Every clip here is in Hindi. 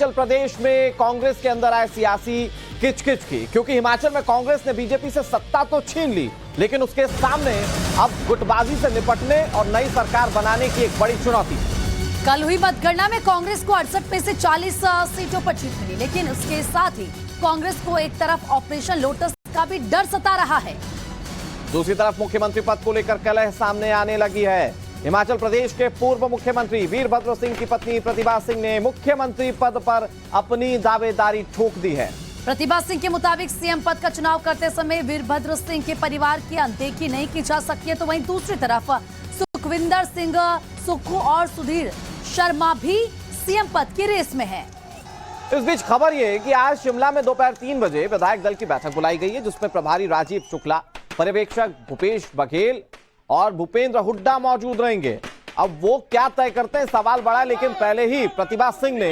हिमाचल प्रदेश में कांग्रेस के अंदर आए सियासी किचकिच की, क्योंकि हिमाचल में कांग्रेस ने बीजेपी से सत्ता तो छीन ली, लेकिन उसके सामने अब गुटबाजी से निपटने और नई सरकार बनाने की एक बड़ी चुनौती। कल हुई मतगणना में कांग्रेस को 68 में से 40 सीटों पर जीत मिली, लेकिन उसके साथ ही कांग्रेस को एक तरफ ऑपरेशन लोटस का भी डर सता रहा है, दूसरी तरफ मुख्यमंत्री पद को लेकर कलह सामने आने लगी है। हिमाचल प्रदेश के पूर्व मुख्यमंत्री वीरभद्र सिंह की पत्नी प्रतिभा सिंह ने मुख्यमंत्री पद पर अपनी दावेदारी ठोक दी है। प्रतिभा सिंह के मुताबिक सीएम पद का चुनाव करते समय वीरभद्र सिंह के परिवार की अनदेखी नहीं की जा सकती है, तो वहीं दूसरी तरफ सुखविंदर सिंह सुक्खू और सुधीर शर्मा भी सीएम पद की रेस में है। इस बीच खबर यह है कि आज शिमला में दोपहर 3 बजे विधायक दल की बैठक बुलाई गई है, जिसमें प्रभारी राजीव शुक्ला, पर्यवेक्षक भूपेश बघेल और भूपेंद्र हुड्डा मौजूद रहेंगे। अब वो क्या तय करते हैं, सवाल बड़ा है, लेकिन पहले ही प्रतिभा सिंह ने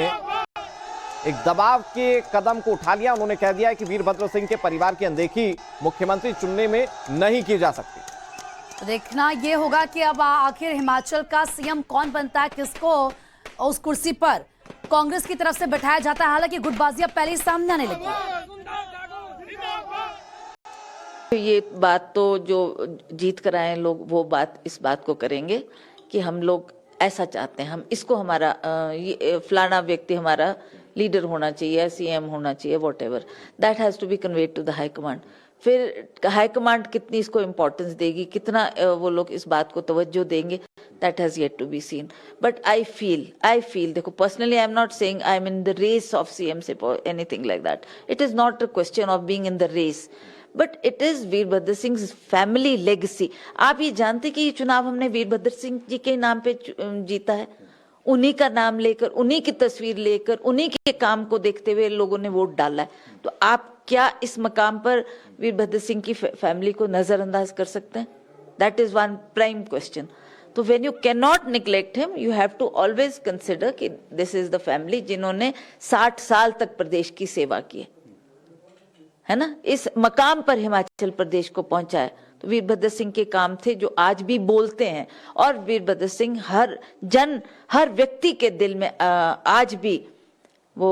एक दबाव के कदम को उठा लिया। उन्होंने कह दिया है कि वीरभद्र सिंह के परिवार की अनदेखी मुख्यमंत्री चुनने में नहीं की जा सकती। तो देखना यह होगा कि अब आखिर हिमाचल का सीएम कौन बनता है, किसको उस कुर्सी पर कांग्रेस की तरफ से बैठाया जाता है। हालांकि गुटबाजी अब पहले ही सामने आने लगी है। ये बात तो जो जीत कर आए लोग वो बात इस बात को करेंगे कि हम लोग ऐसा चाहते हैं, हम इसको हमारा फलाना व्यक्ति हमारा लीडर होना चाहिए, सीएम होना चाहिए, whatever that has to be conveyed to the high command. फिर हाई कमांड कितनी इसको इम्पोर्टेंस देगी, कितना वो लोग इस बात को तवज्जो देंगे, that has yet to be seen. But I feel देखो, personally I am not saying I am in the race of CMship और anything like that. It is not a question of being in the race, but it is Virbhadra Singh family legacy. आप ये जानते कि ये चुनाव हमने वीरभद्र सिंह जी के नाम पे जीता है, उन्हीं का नाम लेकर, उन्हीं की तस्वीर लेकर, उन्हीं के काम को देखते हुए लोगों ने वोट डाला है। तो आप क्या इस मकाम पर वीरभद्र सिंह की फैमिली को नजरअंदाज कर सकते हैं? That is one prime question. तो when you can not neglect him, you have to always consider कि दिस इज द फैमिली जिन्होंने 60 साल तक प्रदेश की सेवा की है ना, इस मकाम पर हिमाचल प्रदेश को पहुंचाया। तो वीरभद्र सिंह के काम थे जो आज भी बोलते हैं, और वीरभद्र सिंह हर व्यक्ति के दिल में आज भी वो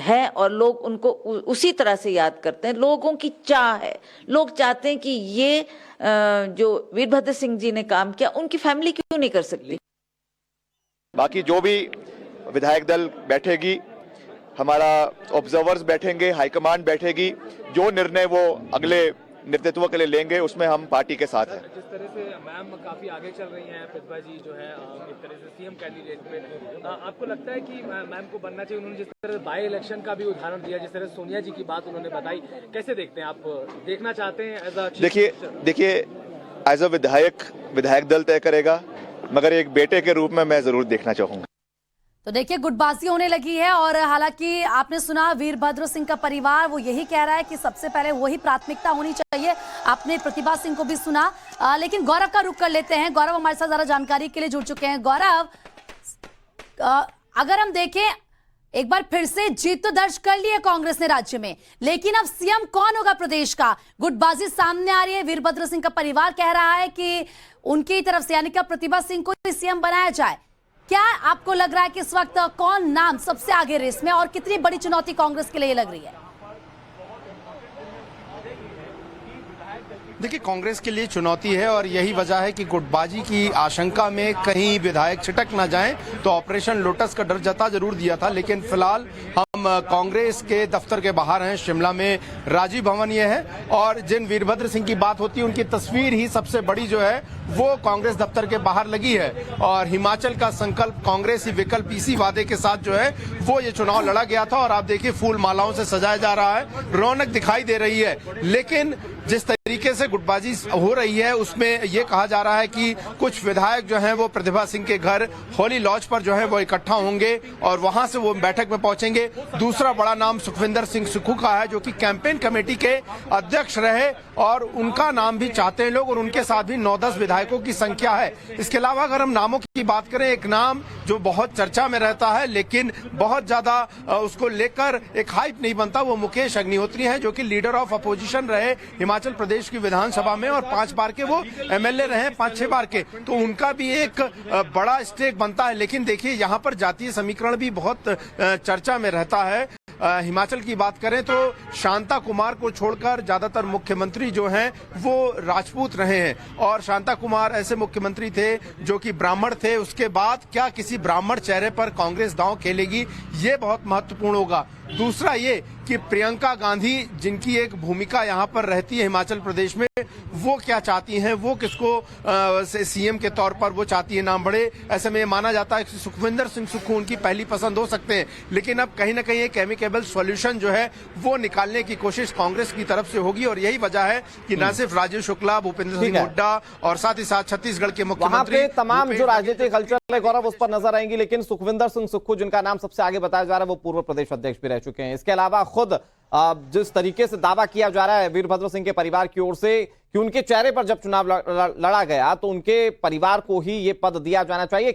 है, और लोग उनको उसी तरह से याद करते हैं। लोगों की चाह है, लोग चाहते हैं कि ये जो वीरभद्र सिंह जी ने काम किया उनकी फैमिली क्यों नहीं कर सकती। बाकी जो भी विधायक दल बैठेगी, हमारा ऑब्जर्वर्स बैठेंगे, हाईकमांड बैठेगी, जो निर्णय वो अगले नेतृत्व के लिए लेंगे उसमें हम पार्टी के साथ हैं। जिस तरह से मैम काफी आगे चल रही हैं, प्रतिभा जी जो है एक तरह से सीएम कैंडिडेट में, आपको लगता है कि मैम को बनना चाहिए? उन्होंने जिस तरह से बाई इलेक्शन का भी उदाहरण दिया, जिस तरह से सोनिया जी की बात उन्होंने बताई, कैसे देखते हैं आप? देखना चाहते हैं एज अ? देखिए एज अ विधायक दल तय करेगा, मगर एक बेटे के रूप में मैं जरूर देखना चाहूंगा। तो देखिए, गुटबाजी होने लगी है, और हालांकि आपने सुना वीरभद्र सिंह का परिवार वो यही कह रहा है कि सबसे पहले वही प्राथमिकता होनी चाहिए। आपने प्रतिभा सिंह को भी सुना, लेकिन गौरव का रुख कर लेते हैं। गौरव हमारे साथ ज्यादा जानकारी के लिए जुड़ चुके हैं। गौरव, अगर हम देखें, एक बार फिर से जीत तो दर्ज कर ली है कांग्रेस ने राज्य में, लेकिन अब सीएम कौन होगा प्रदेश का? गुटबाजी सामने आ रही है। वीरभद्र सिंह का परिवार कह रहा है कि उनकी तरफ से, यानी कि प्रतिभा सिंह को भी सीएम बनाया जाए। क्या आपको लग रहा है कि इस वक्त कौन नाम सबसे आगे रेस में, और कितनी बड़ी चुनौती कांग्रेस के लिए लग रही है? देखिए, कांग्रेस के लिए चुनौती है, और यही वजह है कि गुटबाजी की आशंका में कहीं विधायक छिटक ना जाएं, तो ऑपरेशन लोटस का डर जता जरूर दिया था। लेकिन फिलहाल हम कांग्रेस के दफ्तर के बाहर हैं, शिमला में राजीव भवन ये है, और जिन वीरभद्र सिंह की बात होती है उनकी तस्वीर ही सबसे बड़ी जो है वो कांग्रेस दफ्तर के बाहर लगी है। और हिमाचल का संकल्प, कांग्रेस ही विकल्प, इसी वादे के साथ जो है वो ये चुनाव लड़ा गया था। और आप देखिए, फूल मालाओं से सजाया जा रहा है, रौनक दिखाई दे रही है। लेकिन जिस तरीके से गुटबाजी हो रही है उसमें यह कहा जा रहा है कि कुछ विधायक जो हैं वो प्रतिभा सिंह के घर होली लॉज पर जो है वो इकट्ठा होंगे, और वहां से वो बैठक में पहुंचेंगे। दूसरा बड़ा नाम सुखविंदर सिंह सुक्खू का है, जो कि कैंपेन कमेटी के अध्यक्ष रहे, और उनका नाम भी चाहते हैं लोग, और उनके साथ भी 9-10 विधायकों की संख्या है। इसके अलावा अगर हम नामों की बात करें, एक नाम जो बहुत चर्चा में रहता है लेकिन बहुत ज्यादा उसको लेकर एक हाइप नहीं बनता, वो मुकेश अग्निहोत्री है, जो कि लीडर ऑफ अपोजिशन रहे हिमाचल प्रदेश की विधान विधानसभा में और 5 बार के वो एमएलए रहे, 5-6 बार के, तो उनका भी एक बड़ा स्टेक बनता है। लेकिन देखिए यहाँ पर जातीय समीकरण भी बहुत चर्चा में रहता है। हिमाचल की बात करें तो शांता कुमार को छोड़कर ज्यादातर मुख्यमंत्री जो हैं वो राजपूत रहे हैं, और शांता कुमार ऐसे मुख्यमंत्री थे जो कि ब्राह्मण थे। उसके बाद क्या किसी ब्राह्मण चेहरे पर कांग्रेस दांव खेलेगी, ये बहुत महत्वपूर्ण होगा। दूसरा ये कि प्रियंका गांधी, जिनकी एक भूमिका यहाँ पर रहती है हिमाचल प्रदेश में, वो क्या चाहती हैं, वो किसको सीएम के तौर पर वो चाहती है नाम बढ़े। ऐसे में माना जाता है कि सुखविंदर सिंह सुक्खू उनकी पहली पसंद हो सकते हैं, लेकिन अब कहीं ना कहीं एक एमिकेबल सॉल्यूशन जो है वो निकालने की कोशिश कांग्रेस की तरफ से होगी। और यही वजह है कि न सिर्फ राजीव शुक्ला, भूपेंद्र सिंह हुड्डा और साथ ही साथ छत्तीसगढ़ के मुख्यमंत्री तमाम जो राजनीतिक हलचल है गौरव, उस पर नजर आएंगी। लेकिन सुखविंदर सिंह सुक्खू, जिनका नाम सबसे आगे बताया जा रहा है, वो पूर्व प्रदेश अध्यक्ष भी रह चुके हैं। इसके अलावा खुद जिस तरीके से दावा किया जा रहा है वीरभद्र सिंह के परिवार की ओर से कि उनके चेहरे पर जब चुनाव लड़ा गया तो उनके परिवार को ही ये पद दिया जाना चाहिए।